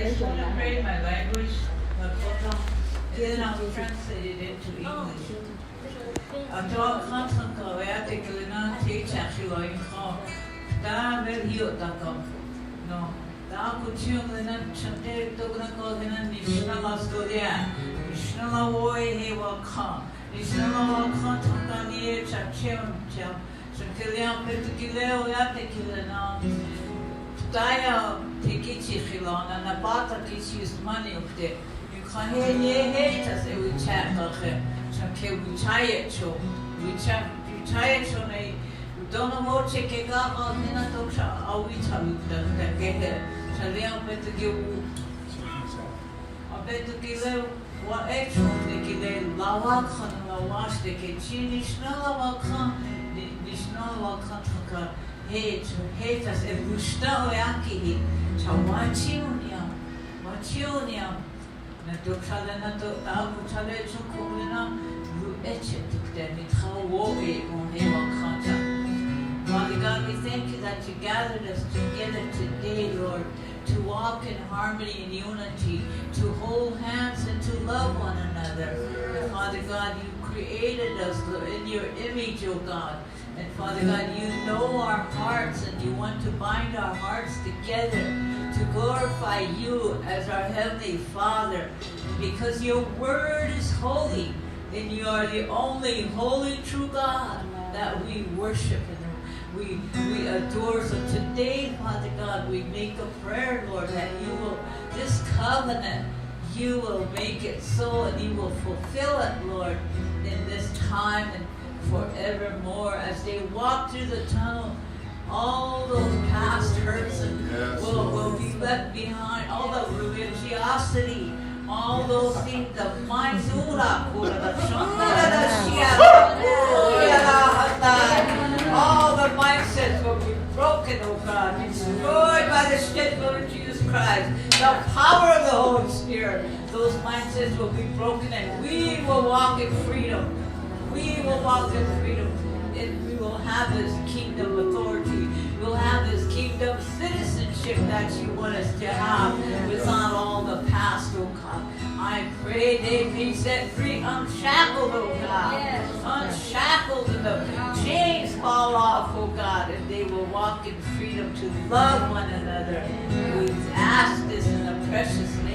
just want to pray my language, Lakota, and then I'll translate it into English. Atau kan sangkawaya tekelina teacher siloin kau, dah berhiut takam, no, dah kucium lena cantik tu kena kau lena nisnala storia, nisnala woi hewa kau, nisnala kau tangkani cacem cam, sangkeliam petukileo ya tekelina. Daya tekici khilana na bata kici usmani ukte yukhahe ye tas e ucha kakhe chamke uchaye cho ne dono moche ke ga alina toksha awicha ukta ke chalia petugi abetukile wa echo de kile lawa khan lawash de ke chinishna lawa khan nishna lawa khan ka Hetas e busta o aki cha wachiunia na dokhala na to ta buchale chukumina ru eche tukte mit khawo e on hewa khata. Father God, we thank you that you gathered us together today, Lord, to walk in harmony and unity, to hold hands and to love one another. And Father God, you created us in your image, O God. And Father God, you know our hearts and you want to bind our hearts together to glorify you as our Heavenly Father. Because your word is holy and you are the only holy true God that we worship and we adore. So today, Father God, we make a prayer, Lord, that you will, this covenant, you will make it so and you will fulfill it, Lord, in this time and forevermore. As they walk through the tunnel, all those past hurts and will be left behind, all the religiosity, all those things, the minds, all the mindsets will be broken, oh God, destroyed by the shed blood of Jesus Christ. The power of the Holy Spirit, those mindsets will be broken and we will walk in freedom. We will walk in freedom and we will have this kingdom authority. We'll have this kingdom citizenship that you want us to have without all the past, oh God. I pray they be set free, unshackled, oh God. Yes. Unshackled and the chains fall off, oh God, and they will walk in freedom to love one another. We ask this in the precious name